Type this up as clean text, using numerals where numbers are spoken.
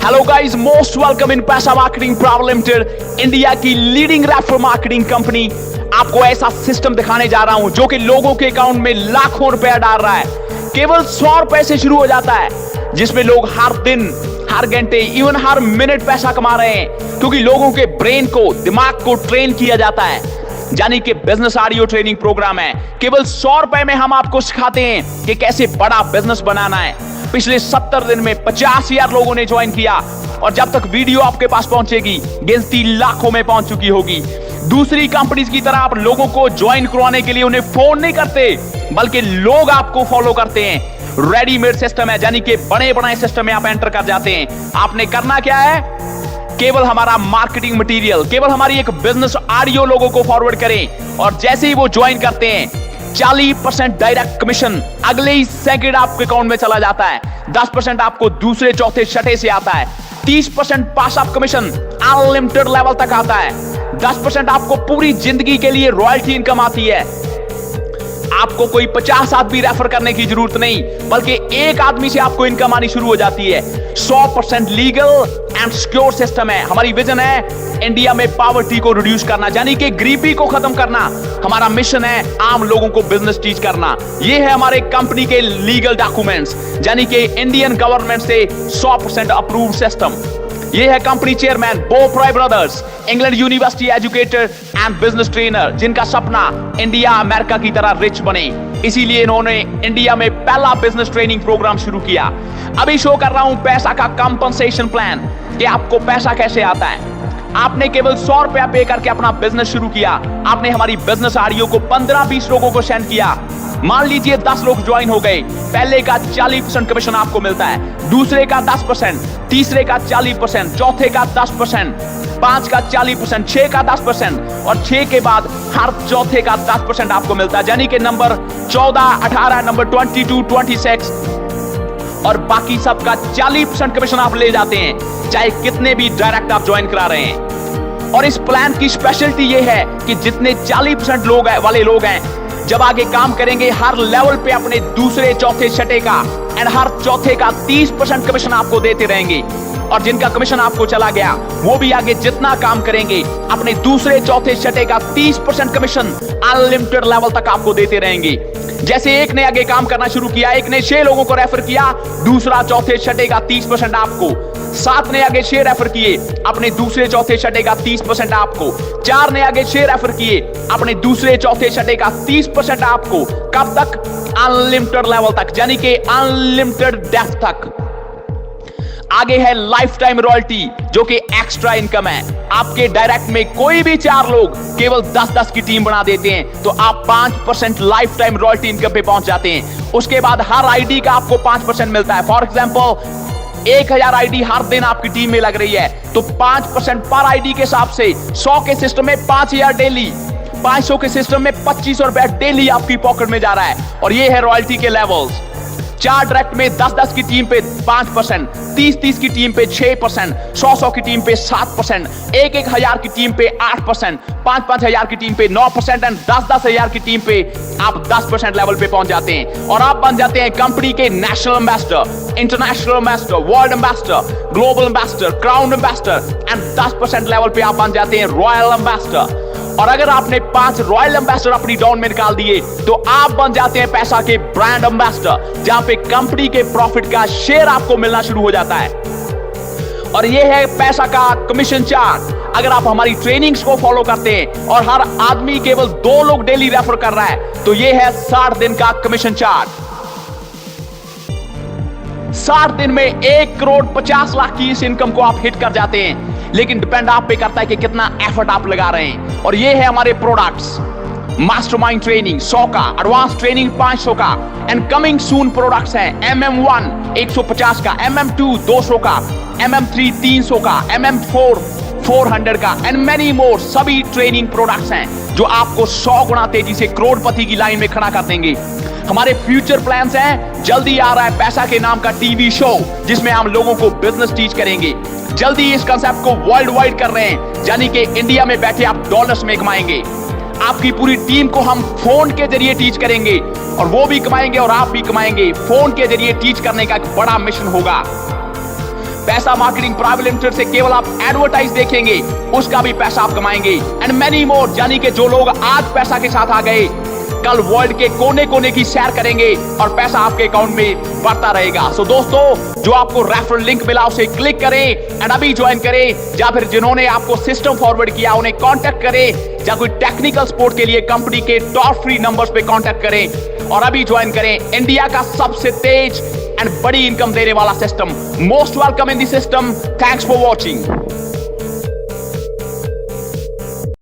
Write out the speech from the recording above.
Hello guys, most welcome in पैसा marketing private limited, India की leading referral marketing company. आपको ऐसा system दिखाने जा रहा हूं जो कि लोगों के अकाउंट में लाखों रुपया डाल रहा है। केवल 100 रुपए से शुरू हो जाता है, जिसमें लोग हर दिन, हर घंटे, इवन हर मिनट पैसा कमा रहे हैं, क्योंकि लोगों के ब्रेन को, दिमाग को ट्रेन किया जाता है। यानी कि बिजनेस ऑडियो ट्रेनिंग प्रोग्राम है। केवल 100 रुपए में हम आपको सिखाते हैं कि कैसे बड़ा बिजनेस बनाना है। पिछले 70 दिन में 50,000 लोगों ने ज्वाइन किया, और जब तक वीडियो आपके पास पहुंचेगी गिनती लाखों में पहुंच चुकी होगी। दूसरी कंपनीज की तरह आप लोगों को ज्वाइन करवाने के लिए उन्हें फोन नहीं करते, बल्कि लोग आपको फॉलो करते हैं। रेडीमेड सिस्टम है, यानी कि बड़े बड़े सिस्टम में आप एंटर कर जाते हैं। आपने करना क्या है? केवल हमारा मार्केटिंग मटेरियल, केवल हमारी एक बिजनेस ऑडियो लोगों को फॉरवर्ड करें, और जैसे ही वो ज्वाइन करते हैं 40% डायरेक्ट कमीशन अगले ही सेकंड आपके अकाउंट में चला जाता है। 10% आपको दूसरे, चौथे, छठे से आता है। 30% पास ऑफ कमीशन अनलिमिटेड लेवल तक आता है। 10% आपको पूरी जिंदगी के लिए रॉयल्टी इनकम आती है। आपको कोई 50 आदमी रेफर करने की जरूरत नहीं, बल्कि एक आदमी से आपको इनकम आनी शुरू हो जाती है। 100% लीगल एंड सिक्योर सिस्टम है। हमारी विजन है इंडिया में पॉवर्टी को रिड्यूस करना, यानी कि गरीबी को खत्म करना। हमारा मिशन है आम लोगों को बिजनेस टीच करना। ये है हमारे कंपनी के लीगल डॉक्यूमेंट्स, यानी कि इंडियन गवर्नमेंट से 100% अप्रूव्ड सिस्टम। ये है कंपनी चेयरमैन बो fry brothers, England university educator and business trainer, जिनका सपना इंडिया अमेरिका की तरह रिच बने। इसीलिए इन्होंने इंडिया में पहला बिजनेस ट्रेनिंग प्रोग्राम शुरू किया। अभी शो कर रहा हूं पैसा का कंपनसेशन प्लान, कि आपको पैसा कैसे आता है। आपने केवल 100 रुपया पे करके अपना बिजनेस शुरू किया। आपने हमारी बिजनेस ऑडियो को 15-20 लोगों को सेंड किया। मान लीजिए 10 लोग ज्वाइन हो गए। पहले का 40% कमीशन आपको मिलता है, दूसरे का 10%, तीसरे का 40%, चौथे का 10%, 5 का 40%, 6 का 10%, और 6 के बाद हर चौथे का 10% आपको मिलता है। यानी कि नंबर 14, 18, नंबर 22, 26 और बाकी सबका 40% कमीशन आप ले जाते हैं, चाहे कितने भी डायरेक्ट आप ज्वाइन करा रहे हैं। और इस प्लान की स्पेशलिटी ये है कि जितने 40% लोग वाले लोग हैं, जब आगे काम करेंगे हर लेवल पे अपने दूसरे, चौथे, छठे का एंड हर चौथे का 30% कमीशन आपको देते रहेंगे। और जिनका कमीशन आपको चला गया वो भी आगे जितना काम करेंगे अपने दूसरे, चौथे, छठे का 30% कमीशन अनलिमिटेड लेवल तक आपको देते रहेंगे। जैसे एक ने आगे काम करना शुरू किया, एक ने 6 लोगों को रेफर किया, दूसरा, चौथे, छठे का 30% आपको। 7 ने आगे 6 रेफर किए, अपने दूसरे, चौथे, छठे का 30% आपको। 4 ने आगे 6 रेफर किए, अपने दूसरे, चौथे, छठे का 30% आपको। कब तक? अनलिमिटेड लेवल तक, यानी कि अनलिमिटेड डेप्थ तक। आगे है लाइफ टाइम रॉयल्टी, जो कि एक्स्ट्रा इनकम है। आपके डायरेक्ट में कोई भी 4 लोग केवल 10-10 की टीम बना देते हैं, तो आप 5% लाइफ टाइम रॉयल्टी इनकम पे पहुंच जाते हैं। उसके बाद हर आईडी का आपको 5% मिलता है। फॉर एग्जाम्पल 1000 आईडी हर दिन आपकी टीम में लग रही है, तो 5% पर आईडी के हिसाब से 100 के सिस्टम में 5000 डेली, 500 के सिस्टम में 2500 रुपया डेली आपकी पॉकेट में जा रहा है। और ये है रॉयल्टी के लेवल्स। 4 डायरेक्ट में 10-10 की टीम पे 5%, 30-30 की टीम पे 6%, 100-100 की टीम पे 7%, 1-1000 की टीम पे 8%, 5-5 हजार की टीम पे 9% एंड 10-10 हजार की टीम पे आप 10% लेवल पे पहुंच जाते हैं। और आप बन जाते हैं कंपनी के national ambassador, international ambassador, world ambassador, global ambassador, crown ambassador and 10% level पे आप बन जाते हैं रॉयल एम्बेसडर। और अगर आपने 5 रॉयल एम्बेसडर अपनी डाउन में निकाल दिए, तो आप बन जाते हैं पैसा के ब्रांड एम्बेसडर, जहां पे कंपनी के प्रॉफिट का शेयर आपको मिलना शुरू हो जाता है। और यह है पैसा का कमीशन चार्ट। अगर आप हमारी ट्रेनिंग्स को फॉलो करते हैं और हर आदमी केवल 2 लोग डेली रेफर कर रहा है, तो यह है 60 दिन का कमीशन चार्ट। 60 दिन में 1 करोड़ 50 लाख की इस इनकम को आप हिट कर जाते हैं। लेकिन डिपेंड आप पे करता है कि कितना एफर्ट आप लगा रहे हैं। और ये है हमारे प्रोडक्ट्स। मास्टरमाइंड ट्रेनिंग 100 का, एडवांस ट्रेनिंग 500 का एंड कमिंग सून प्रोडक्ट्स हैं। MM1 150 का, MM2 200 का, MM3 300 का, MM4 400 का एंड मेनी मोर। सभी ट्रेनिंग प्रोडक्ट्स हैं जो आपको 100 गुना तेजी से करोड़पति की लाइन में खड़ा कर देंगे। हमारे फ्यूचर प्लान्स हैं। जल्दी आ रहा है पैसा के नाम का टीवी शो, जिसमें हम लोगों को बिजनेस टीच करेंगे। जल्दी इस कंसेप्ट को वर्ल्ड वाइड कर रहे हैं, यानी कि इंडिया में बैठे आप डॉलर्स में कमाएंगे। आपकी पूरी टीम को हम फोन के जरिए टीच करेंगे, और वो भी कमाएंगे और आप भी कमाएंगे। फोन के जरिए टीच करने का एक बड़ा मिशन होगा। पैसा मार्केटिंग प्राइवेट लिमिटेड से केवल आप एडवर्टाइज देखेंगे, उसका भी पैसा आप कमाएंगे। एंड मैनी मोर, यानी कि जो लोग आज पैसा के साथ आ गए, कल वर्ल्ड के कोने कोने की सैर करेंगे और पैसा आपके अकाउंट में बढ़ता रहेगा। सो दोस्तों, जो आपको रेफरल लिंक मिला उसे क्लिक करें एंड अभी ज्वाइन करें, या फिर जिन्होंने आपको सिस्टम फॉरवर्ड किया उन्हें कांटेक्ट करें, या कोई टेक्निकल सपोर्ट के लिए कंपनी के टॉप फ्री नंबर्स पे कांटेक्ट करें और अभी ज्वाइन करें इंडिया का सबसे तेज एंड बड़ी इनकम देने वाला system. Most welcome in the system. Thanks for watching.